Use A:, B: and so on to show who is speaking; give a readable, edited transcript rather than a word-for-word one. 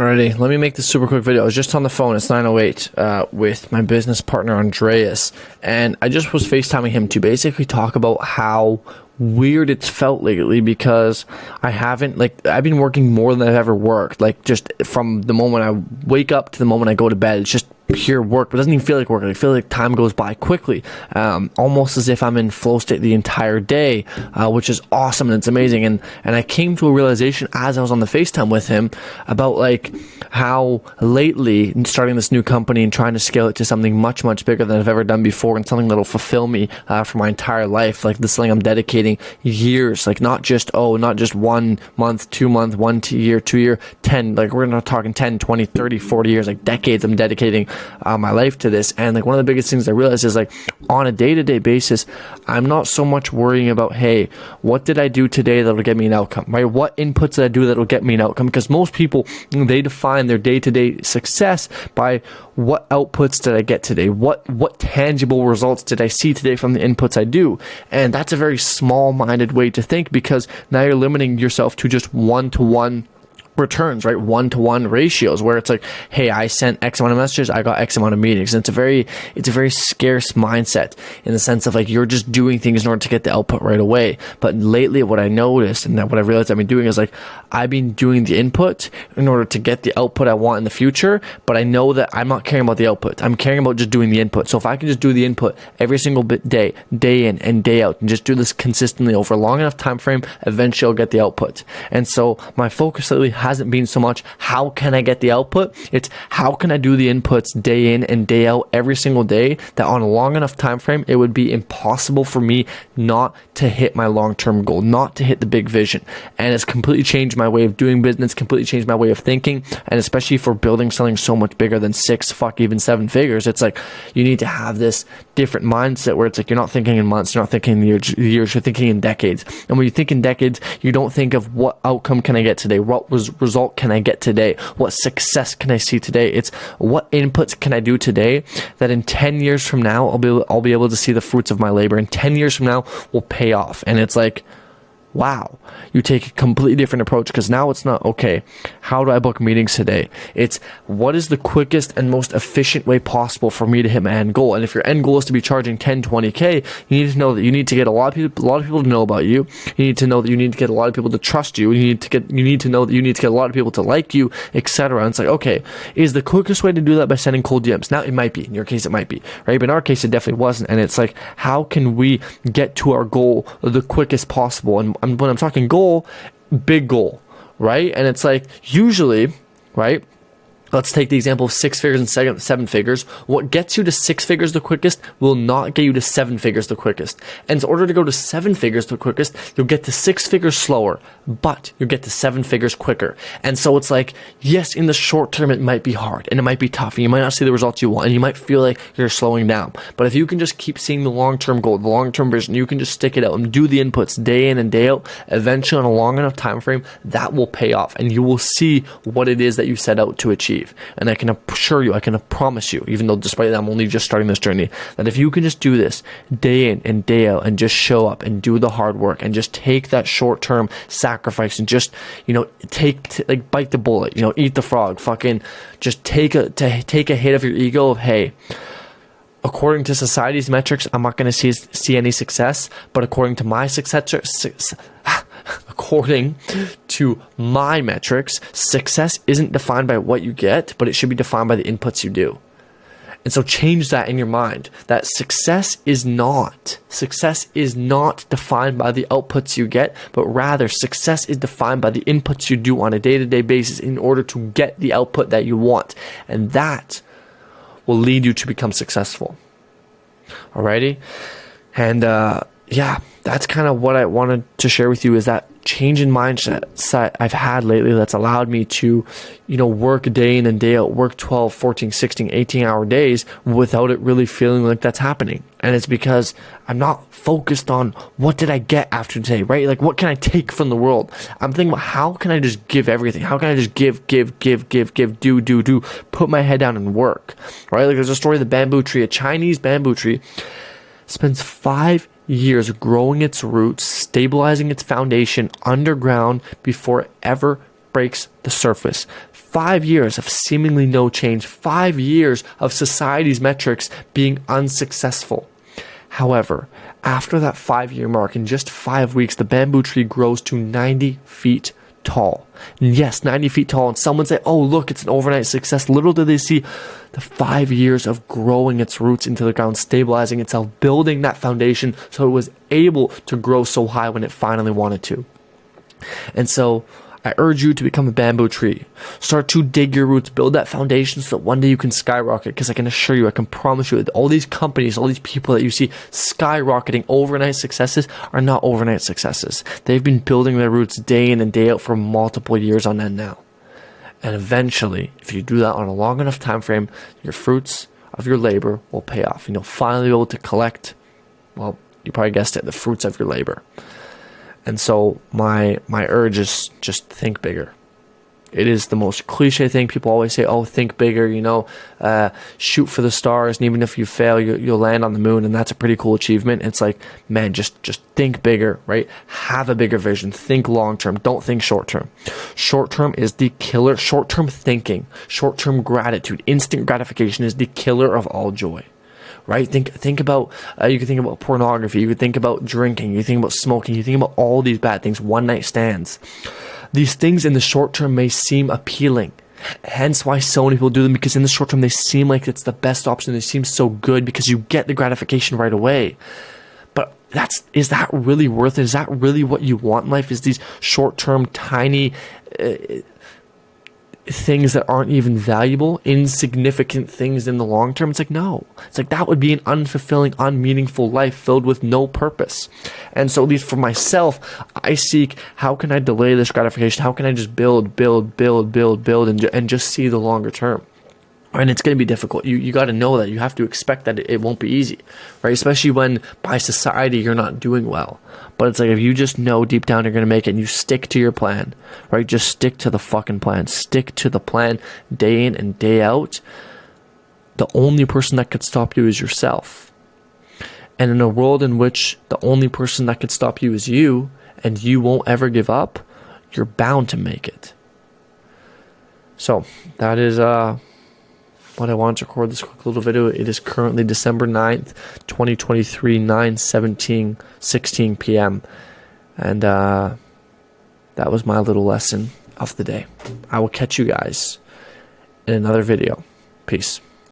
A: Alrighty, let me make this super quick video. I was just on the phone, it's 9:08, with my business partner Andreas, and I just was FaceTiming him to basically talk about how weird it's felt lately, because I've been working more than I've ever worked, just from the moment I wake up to the moment I go to bed. It's just pure work, but it doesn't even feel like work. I feel like time goes by quickly, almost as if I'm in flow state the entire day, which is awesome and it's amazing. And I came to a realization as I was on the FaceTime with him about how lately starting this new company and trying to scale it to something much, much bigger than I've ever done before, and something that'll fulfill me for my entire life. This is something I'm dedicating years, not just 1 month, 2 month, 1 year, 2 year, 10, we're not talking 10, 20, 30, 40 years, decades I'm dedicating my life to this. And one of the biggest things I realized is on a day-to-day basis, I'm not so much worrying about, hey, what did I do today that'll get me an outcome, right? What inputs did I do that'll get me an outcome? Because most people, they define their day-to-day success by what outputs did I get today? What tangible results did I see today from the inputs I do? And that's a very small-minded way to think, because now you're limiting yourself to just one-to-one returns, right? One-to-one ratios, where it's hey, I sent X amount of messages, I got X amount of meetings. And it's a very scarce mindset, in the sense of you're just doing things in order to get the output right away. But lately, what I noticed and what I realized I've been doing is I've been doing the input in order to get the output I want in the future. But I know that I'm not caring about the output. I'm caring about just doing the input. So if I can just do the input every single day in and day out, and just do this consistently over a long enough time frame, eventually I'll get the output. And so my focus lately hasn't been so much how can I get the output, it's how can I do the inputs day in and day out every single day, that on a long enough time frame it would be impossible for me not to hit my long-term goal, not to hit the big vision. And it's completely changed my way of doing business, completely changed my way of thinking. And especially for building something so much bigger than even 7 figures, it's you need to have this different mindset where it's you're not thinking in months, you're not thinking in years, you're thinking in decades. And when you think in decades, you don't think of what outcome can I get today, what result can I get today, what success can I see today. It's what inputs can I do today that in 10 years from now I'll be able to see the fruits of my labor. In 10 years from now will pay off. And it's wow, you take a completely different approach, because now it's not, okay, how do I book meetings today? It's what is the quickest and most efficient way possible for me to hit my end goal? And if your end goal is to be charging 10, 20K, you need to know that you need to get a lot of people to know about you. You need to know that you need to get a lot of people to trust you. You need to know that you need to get a lot of people to like you, etc. And it's okay, is the quickest way to do that by sending cold DMs? Now, it might be. In your case, it might be, right? But in our case, it definitely wasn't. And it's how can we get to our goal the quickest possible? And when I'm talking goal, big goal, right? And it's usually, right? Let's take the example of 6 figures and 7 figures. What gets you to 6 figures the quickest will not get you to 7 figures the quickest. And in order to go to 7 figures the quickest, you'll get to 6 figures slower, but you'll get to 7 figures quicker. And so it's yes, in the short term, it might be hard and it might be tough, and you might not see the results you want, and you might feel like you're slowing down. But if you can just keep seeing the long-term goal, the long-term vision, you can just stick it out and do the inputs day in and day out, eventually on a long enough time frame, that will pay off, and you will see what it is that you set out to achieve. And I can assure you, I can promise you, even though despite that I'm only just starting this journey, that if you can just do this day in and day out, and just show up and do the hard work, and just take that short-term sacrifice, and just, bite the bullet, eat the frog, fucking just take a hit of your ego of, hey, according to society's metrics, I'm not going to see any success, but according to my according to my metrics, success isn't defined by what you get, but it should be defined by the inputs you do. And so change that in your mind, that success is not defined by the outputs you get, but rather success is defined by the inputs you do on a day-to-day basis in order to get the output that you want. And that will lead you to become successful. Alrighty? And that's kind of what I wanted to share with you, is that change in mindset I've had lately that's allowed me to, work day in and day out, work 12, 14, 16, 18-hour days without it really feeling like that's happening. And it's because I'm not focused on what did I get after today, right? What can I take from the world? I'm thinking about how can I just give everything? How can I just give, do, put my head down and work, right? There's a story of the bamboo tree. A Chinese bamboo tree spends 5 years growing its roots, stabilizing its foundation underground before it ever breaks the surface. 5 years of seemingly no change. 5 years of society's metrics being unsuccessful. However, after that 5-year mark, in just 5 weeks, the bamboo tree grows to 90 feet tall. And yes, 90 feet tall. And someone say, oh, look, it's an overnight success. Little do they see the 5 years of growing its roots into the ground, stabilizing itself, building that foundation so it was able to grow so high when it finally wanted to. And so I urge you to become a bamboo tree. Start to dig your roots, build that foundation so that one day you can skyrocket. Because I can assure you, I can promise you, that all these companies, all these people that you see skyrocketing overnight successes are not overnight successes. They've been building their roots day in and day out for multiple years on end now. And eventually, if you do that on a long enough time frame, your fruits of your labor will pay off. And you'll finally be able to collect, well, you probably guessed it, the fruits of your labor. And so my urge is just think bigger. It is the most cliche thing. People always say, oh, think bigger, shoot for the stars. And even if you fail, you'll land on the moon. And that's a pretty cool achievement. It's like, man, just think bigger, right? Have a bigger vision. Think long term. Don't think short term. Short term is the killer. Short term thinking, short term gratitude, instant gratification is the killer of all joy. Right? Think about, you can think about pornography, you could think about drinking, you think about smoking, you think about all these bad things, one night stands. These things in the short term may seem appealing. Hence why so many people do them, because in the short term they seem like it's the best option. They seem so good because you get the gratification right away. But is that really worth it? Is that really what you want in life? Is these short term tiny things that aren't even valuable, insignificant things in the long term? It's like, no. It's like that would be an unfulfilling, unmeaningful life filled with no purpose. And so at least for myself, I seek, how can I delay this gratification? How can I just build and just see the longer term? And it's going to be difficult. You got to know that. You have to expect that it won't be easy, right? Especially when by society you're not doing well. But it's like, if you just know deep down you're going to make it and you stick to your plan, right? Just stick to the fucking plan. Stick to the plan day in and day out. The only person that could stop you is yourself. And in a world in which the only person that could stop you is you, and you won't ever give up, you're bound to make it. So that is what I wanted to record this quick little video. It is currently December 9th, 2023, 9:16 p.m. And that was my little lesson of the day. I will catch you guys in another video. Peace.